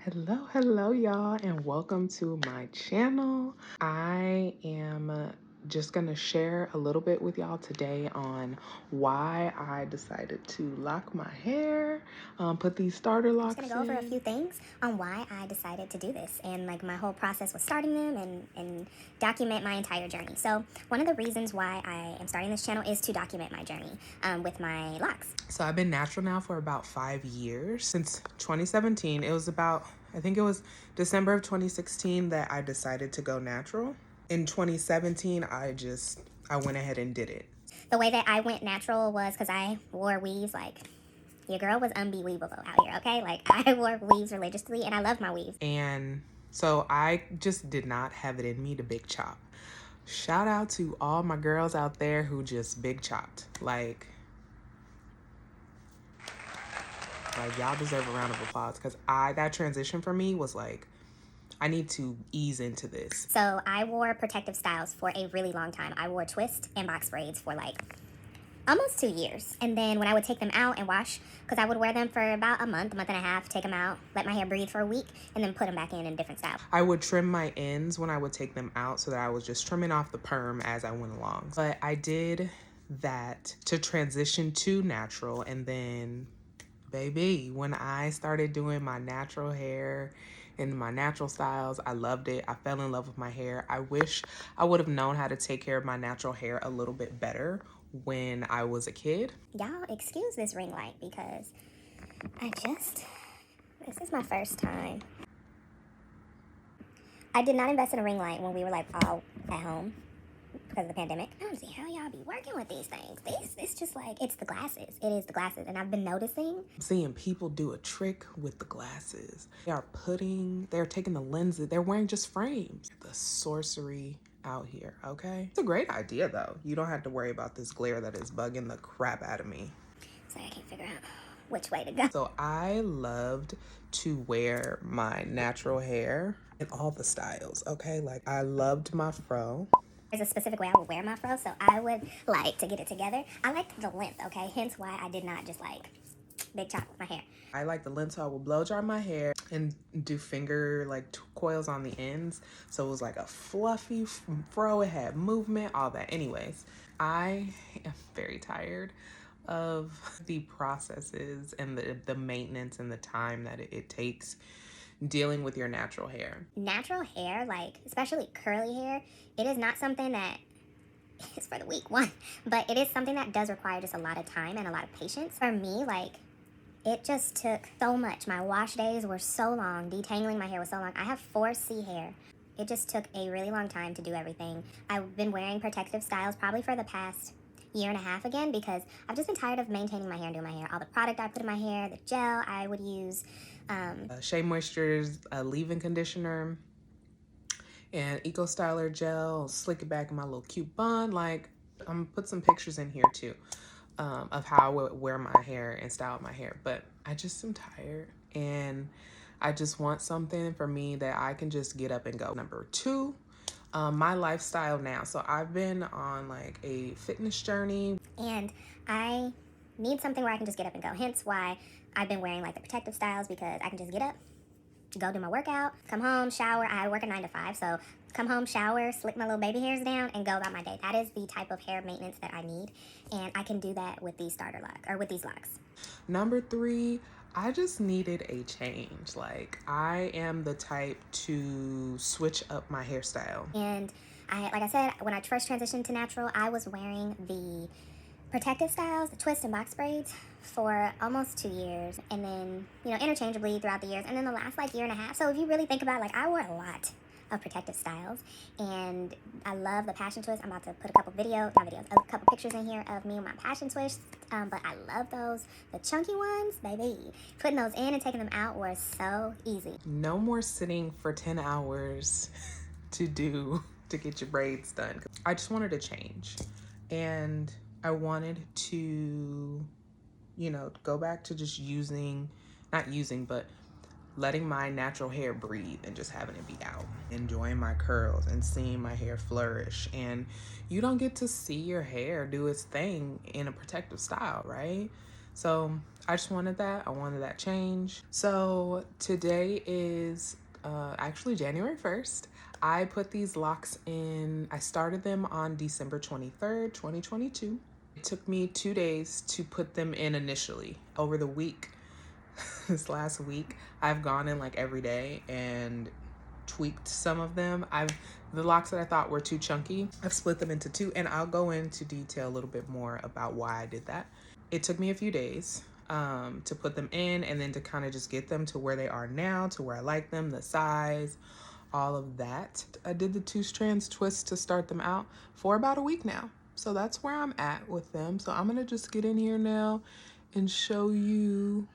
Hello, y'all, and welcome to my channel. I am just going to share a little bit with y'all today on why I decided to lock my hair, put these starter locks I'm just gonna go over a few things on why I decided to do this and like my whole process with starting them and document my entire journey. So one of the reasons why I am starting this channel is to document my journey with my locks. So I've been natural now for about 5 years, since 2017. I think it was December of 2016 that I decided to go natural. In 2017, I went ahead and did it. The way that I went natural was because I wore weaves. Like, your girl was unbelievable out here, okay? Like, I wore weaves religiously and I love my weaves. And so I just did not have it in me to big chop. Shout out to all my girls out there who just big chopped. Like y'all deserve a round of applause, because that transition for me was like, I need to ease into this. So I wore protective styles for a really long time. I wore twist and box braids for like almost 2 years. And then when I would take them out and wash, because I would wear them for about a month and a half, take them out, let my hair breathe for a week, and then put them back in different styles. I would trim my ends when I would take them out, so that I was just trimming off the perm as I went along. But I did that to transition to natural, and then baby, when I started doing my natural hair and my natural styles, I loved it. I fell in love with my hair. I wish I would have known how to take care of my natural hair a little bit better when I was a kid. Y'all excuse this ring light because this is my first time. I did not invest in a ring light when we were like all at home because of the pandemic. I don't see how y'all be working with these things. It's just like, it's the glasses. It is the glasses. And I've been noticing. I'm seeing people do a trick with the glasses. They're taking the lenses. They're wearing just frames. The sorcery out here, okay? It's a great idea though. You don't have to worry about this glare that is bugging the crap out of me. So I can't figure out which way to go. So I loved to wear my natural hair in all the styles, okay? Like, I loved my fro. There's a specific way I would wear my fro, so I would like to get it together. I liked the length, okay? Hence why I did not just like big chop my hair. I like the length, so I would blow dry my hair and do finger coils on the ends. So it was like a fluffy fro. It had movement, all that. Anyways, I am very tired of the processes and the maintenance and the time that it takes dealing with your natural hair. Natural hair, like especially curly hair, it is not something that is for the weak, one, but it is something that does require just a lot of time and a lot of patience. For me, like, it just took so much. My wash days were so long. Detangling my hair was so long. I have 4C hair. It just took a really long time to do everything. I've been wearing protective styles probably for the past year and a half again, because I've just been tired of maintaining my hair and doing my hair. All the product I put in my hair, the gel I would use. Shea Moisture's leave-in conditioner and Eco Styler gel, slick it back in my little cute bun. Like, I'm gonna put some pictures in here too of how I would wear my hair and style my hair. But I just am tired, and I just want something for me that I can just get up and go. Number two, my lifestyle now. So I've been on like a fitness journey, and I need something where I can just get up and go. Hence why I've been wearing like the protective styles, because I can just get up, go do my workout, come home, shower. I work a 9 to 5, so come home, shower, slick my little baby hairs down, and go about my day. That is the type of hair maintenance that I need, and I can do that with these starter locks, or with these locks. Number three, I just needed a change. Like, I am the type to switch up my hairstyle. And like I said, when I first transitioned to natural, I was wearing the protective styles, the twist and box braids, for almost 2 years, and then, interchangeably throughout the years, and then the last like year and a half. So if you really think about it, like, I wore a lot of protective styles, and I love the passion twist. I'm about to put a couple pictures in here of me and my passion twist, but I love those. The chunky ones, baby, putting those in and taking them out were so easy. No more sitting for 10 hours to get your braids done. I just wanted to change, and I wanted to, go back to just but letting my natural hair breathe and just having it be out, enjoying my curls and seeing my hair flourish. And you don't get to see your hair do its thing in a protective style, right? So I just wanted that. I wanted that change. So today is actually January 1st. I put these locks in, I started them on December 23rd, 2022. It took me 2 days to put them in initially. Over the week, this last week, I've gone in like every day and tweaked some of them. The locks that I thought were too chunky, I've split them into two, and I'll go into detail a little bit more about why I did that. It took me a few days to put them in, and then to kind of just get them to where they are now, to where I like them, the size, all of that. I did the 2 strands twist to start them out for about a week now. So that's where I'm at with them. So I'm gonna just get in here now and show you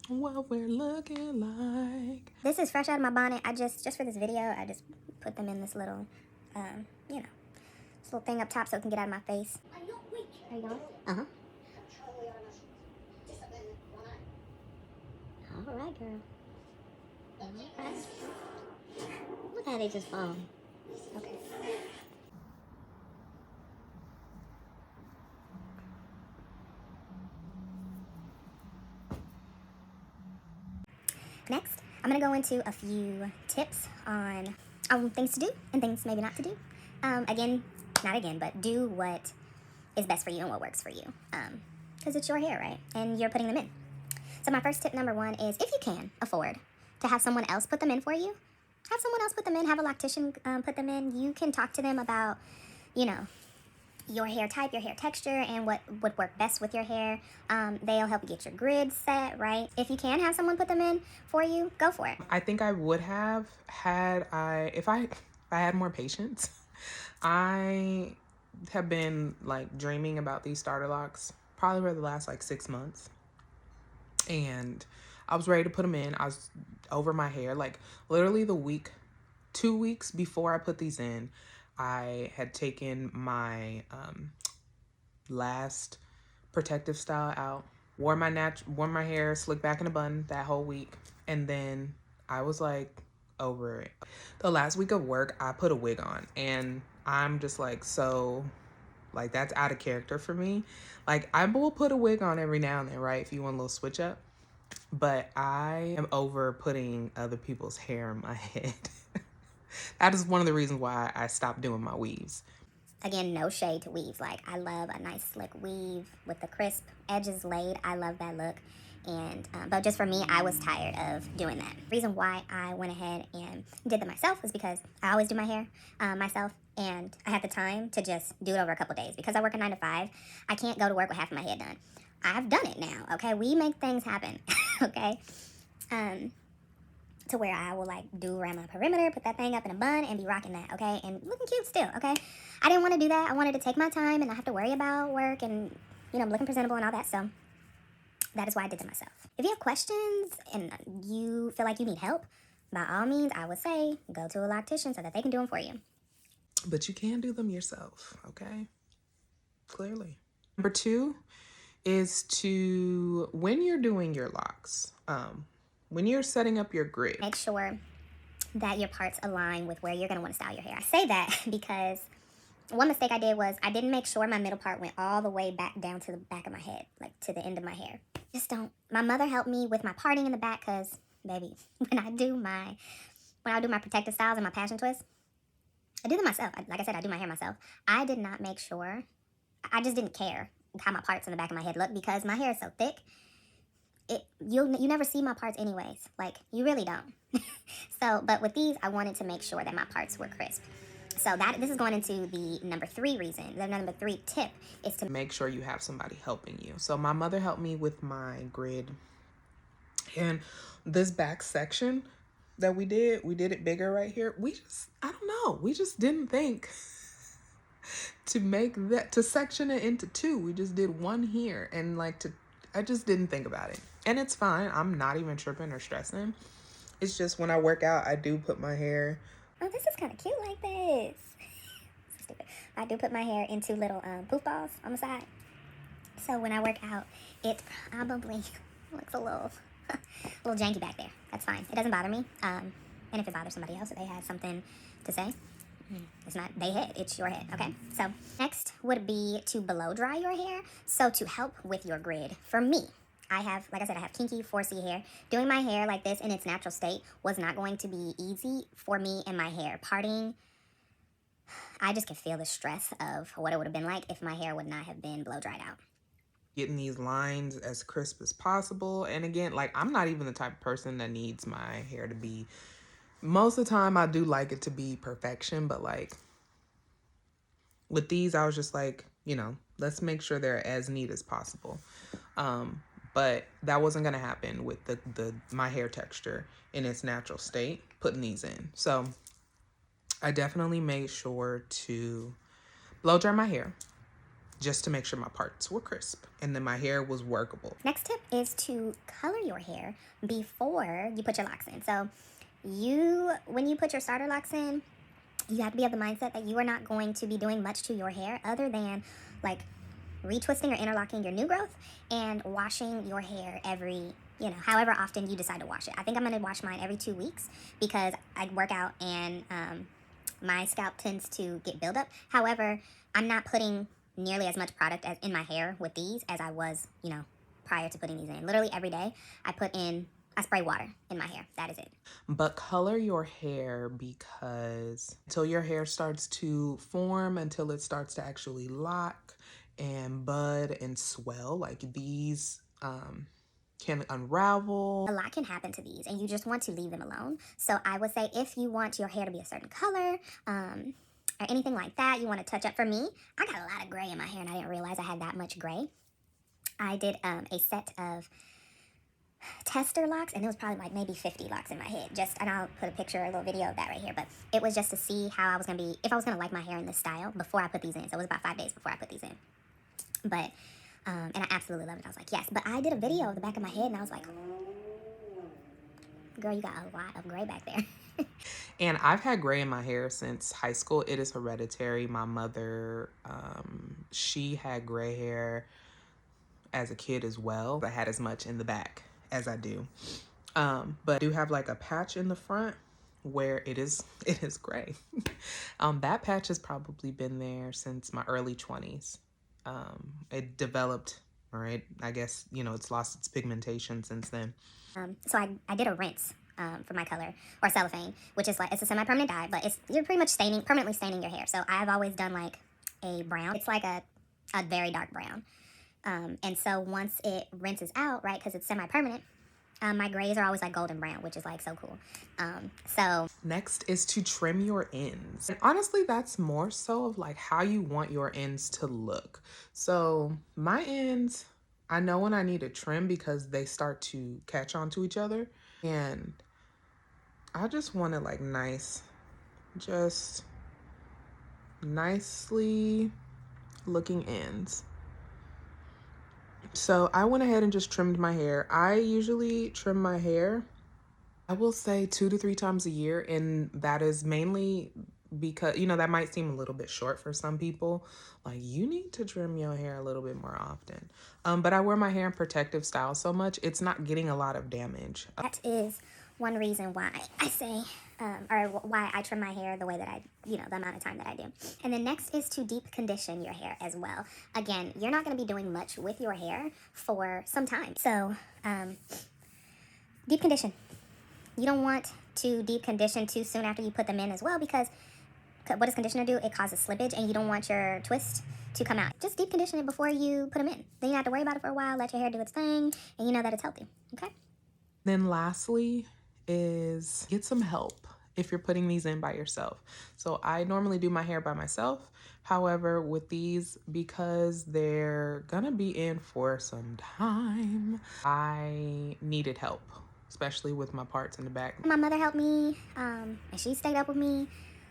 what we're looking like. This is fresh out of my bonnet. I just for this video, I just put them in this little, you know, this little thing up top so it can get out of my face. Are you going? Uh-huh. All right, girl. All right. Look how they just fall. Okay. Next, I'm gonna go into a few tips on things to do and things maybe not to do. Not again, but do what is best for you and what works for you. Because it's your hair, right? And you're putting them in. So my first tip number 1 is, if you can afford to have someone else put them in for you, have someone else put them in, have a loctician put them in. You can talk to them about, you know, your hair type, your hair texture, and what would work best with your hair. They'll help you get your grid set, right? If you can have someone put them in for you, go for it. I think I would have if I had more patience. I have been like dreaming about these starter locks probably for the last like 6 months. And I was ready to put them in. I was over my hair. Like literally 2 weeks before I put these in, I had taken my last protective style out, wore my hair slicked back in a bun that whole week, and then I was like over it. The last week of work, I put a wig on, and I'm just like, so like that's out of character for me. Like I will put a wig on every now and then, right? If you want a little switch up. But I am over putting other people's hair in my head. That is one of the reasons why I stopped doing my weaves. Again, no shade to weaves. Like, I love a nice slick weave with the crisp edges laid. I love that look. And but just for me, I was tired of doing that. The reason why I went ahead and did them myself was because I always do my hair myself, and I had the time to just do it over a couple days. Because I work a 9 to 5, I can't go to work with half of my head done. I've done it now, okay? We make things happen, okay? To where I will like do around my perimeter, put that thing up in a bun, and be rocking that, okay? And looking cute still, okay? I didn't want to do that. I wanted to take my time and not have to worry about work and, you know, looking presentable and all that. So that is why I did it myself. If you have questions and you feel like you need help, by all means, I would say go to a loctician so that they can do them for you. But you can do them yourself, okay? Clearly. Number 2 is to, when you're doing your locks, when you're setting up your grid, make sure that your parts align with where you're going to want to style your hair. I say that because one mistake I did was I didn't make sure my middle part went all the way back down to the back of my head, like to the end of my hair. Just don't. My mother helped me with my parting in the back because, baby, when I do my protective styles and my passion twists, I do them myself. Like I said, I do my hair myself. I did not make sure. I just didn't care how my parts in the back of my head look because my hair is so thick. You never see my parts anyways. Like, you really don't. So, but with these, I wanted to make sure that my parts were crisp. So this is going into the number 3 reason. The number 3 tip is to make sure you have somebody helping you. So my mother helped me with my grid. And this back section that we did it bigger right here. I don't know. We just didn't think to section it into 2. We just did one here, and I just didn't think about it. And it's fine. I'm not even tripping or stressing. It's just when I work out, I do put my hair. Oh, this is kind of cute like this. Stupid. I do put my hair into little poof balls on the side. So when I work out, it probably looks a little janky back there. That's fine. It doesn't bother me. And if it bothers somebody else, if they have something to say, It's not their head, it's your head, okay? So next would be to blow dry your hair. So to help with your grid, for me, I have, like I said, I have kinky 4C hair. Doing my hair like this in its natural state was not going to be easy for me and my hair. Parting, I just can feel the stress of what it would have been like if my hair would not have been blow dried out. Getting these lines as crisp as possible. And again, like, I'm not even the type of person that needs my hair to be, most of the time I do like it to be perfection, but like with these, I was just like, you know, let's make sure they're as neat as possible. But that wasn't gonna happen with the my hair texture in its natural state, putting these in. So I definitely made sure to blow dry my hair just to make sure my parts were crisp and then my hair was workable. Next tip is to color your hair before you put your locks in. So when you put your starter locks in, you have to be of the mindset that you are not going to be doing much to your hair other than like retwisting or interlocking your new growth and washing your hair every, however often you decide to wash it. I think I'm going to wash mine every 2 weeks because I work out and my scalp tends to get buildup. However, I'm not putting nearly as much product as in my hair with these as I was, prior to putting these in. Literally every day I spray water in my hair. That is it. But color your hair because until your hair starts to form, until it starts to actually lock and bud and swell, like these can unravel. A lot can happen to these and you just want to leave them alone. So I would say if you want your hair to be a certain color, or anything like that, you want to touch up. For me, I got a lot of gray in my hair and I didn't realize I had that much gray. I did a set of tester locks and it was probably like maybe 50 locks in my head, and I'll put a picture, a little video of that right here, but it was just to see how I was going to be, if I was going to like my hair in this style before I put these in. So it was about 5 days before I put these in, but and I absolutely loved it. I was like, yes. But I did a video of the back of my head and I was like, girl, you got a lot of gray back there. And I've had gray in my hair since high school. It is hereditary. My mother, she had gray hair as a kid as well. I had as much in the back as I do. But I do have like a patch in the front where it is gray. That patch has probably been there since my early 20s. It developed, or I guess, it's lost its pigmentation since then. So I did a rinse for my color, or cellophane, which is like, it's a semi-permanent dye, but you're pretty much permanently staining your hair. So I've always done like a brown. It's like a very dark brown. And so once it rinses out, right, because it's semi-permanent, my grays are always like golden brown, which is like so cool. So next is to trim your ends. And honestly, that's more so of like how you want your ends to look. So my ends, I know when I need to trim because they start to catch on to each other. And I just want it like nice, just nicely looking ends. So I went ahead and just trimmed my hair. I usually trim my hair, I will say 2 to 3 times a year. And that is mainly because, that might seem a little bit short for some people. Like, you need to trim your hair a little bit more often. But I wear my hair in protective style so much, it's not getting a lot of damage. That is one reason why I say, or why I trim my hair the way that I, the amount of time that I do. And then next is to deep condition your hair as well. Again, you're not going to be doing much with your hair for some time. So, deep condition. You don't want to deep condition too soon after you put them in as well, because what does conditioner do? It causes slippage and you don't want your twist to come out. Just deep condition it before you put them in. Then you have to worry about it for a while, let your hair do its thing, and you know that it's healthy, okay? Then lastly is get some help if you're putting these in by yourself. So I normally do my hair by myself. However, with these, because they're gonna be in for some time, I needed help, especially with my parts in the back. My mother helped me, and she stayed up with me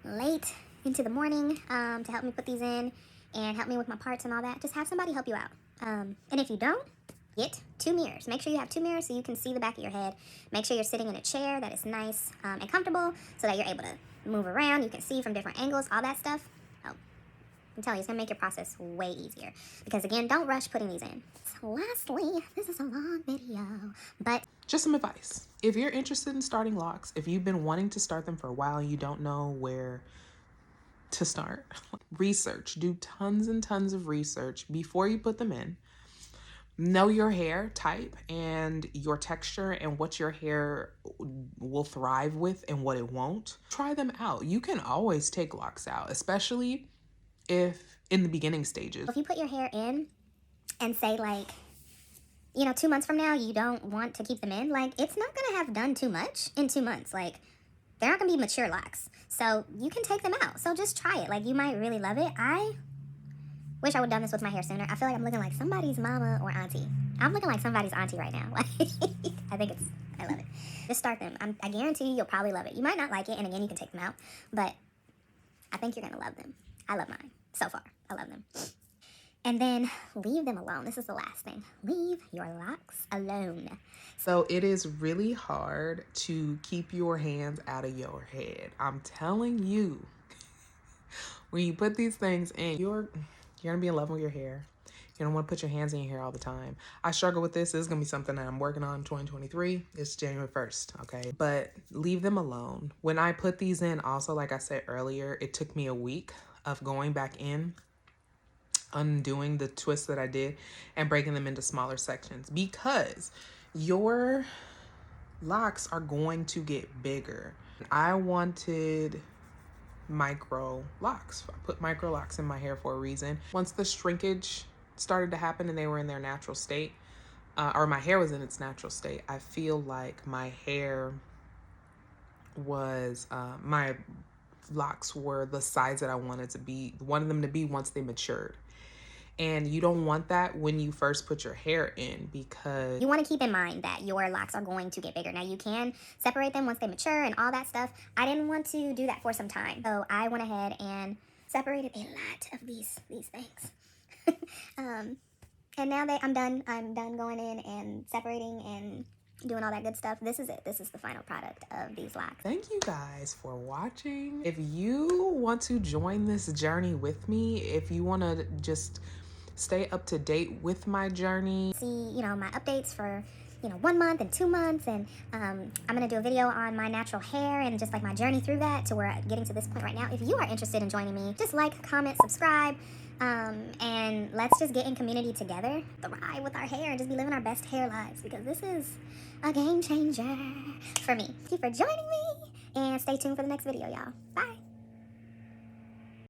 late into the morning to help me put these in and help me with my parts and all that. Just have somebody help you out. And if you don't, get 2 mirrors. Make sure you have 2 mirrors so you can see the back of your head. Make sure you're sitting in a chair that is nice and comfortable so that you're able to move around. You can see from different angles, all that stuff. Oh, I'm telling you, it's going to make your process way easier. Because again, don't rush putting these in. So lastly, this is a long video, but just some advice. If you're interested in starting locks, if you've been wanting to start them for a while and you don't know where to start. Research, do tons and tons of research before you put them in. Know your hair type and your texture and what your hair will thrive with and what it won't. Try them out. You can always take locks out, especially if in the beginning stages. If you put your hair in and say like, 2 months from now, you don't want to keep them in, like, it's not going to have done too much in 2 months. Like, they're not going to be mature locks. So you can take them out. So just try it. Like, you might really love it. I wish I would have done this with my hair sooner. I feel like I'm looking like somebody's mama or auntie. I'm looking like somebody's auntie right now. Like, I love it. Just start them. I guarantee you'll probably love it. You might not like it, and again, you can take them out, but I think you're going to love them. I love mine. So far, I love them. And then leave them alone. This is the last thing. Leave your locks alone. So it is really hard to keep your hands out of your head. I'm telling you, when you put these things in, you're gonna be in love with your hair. You don't want to put your hands in your hair all the time. I struggle with this. This is gonna be something that I'm working on in 2023. It's January 1st, okay? But leave them alone. When I put these in, also, like I said earlier, it took me a week of going back in, undoing the twists that I did, and breaking them into smaller sections, because your locks are going to get bigger. I wanted micro locks. I put micro locks in my hair for a reason. Once the shrinkage started to happen and they were in their natural state, or my hair was in its natural state, I feel like my hair was, my locks were the size that I wanted them to be once they matured. And you don't want that when you first put your hair in, because you want to keep in mind that your locks are going to get bigger. Now, you can separate them once they mature and all that stuff. I didn't want to do that for some time, so I went ahead and separated a lot of these things. And now I'm done. I'm done going in and separating and doing all that good stuff. This is it. This is the final product of these locks. Thank you guys for watching. If you want to join this journey with me, if you want to just stay up to date with my journey, see, my updates for 1 month and 2 months, and I'm gonna do a video on my natural hair and just like my journey through that to where I'm getting to this point right now. If you are interested in joining me, just like, comment, subscribe, and let's just get in community together, thrive with our hair, and just be living our best hair lives, because this is a game changer for me. Thank you for joining me, and stay tuned for the next video, y'all. Bye.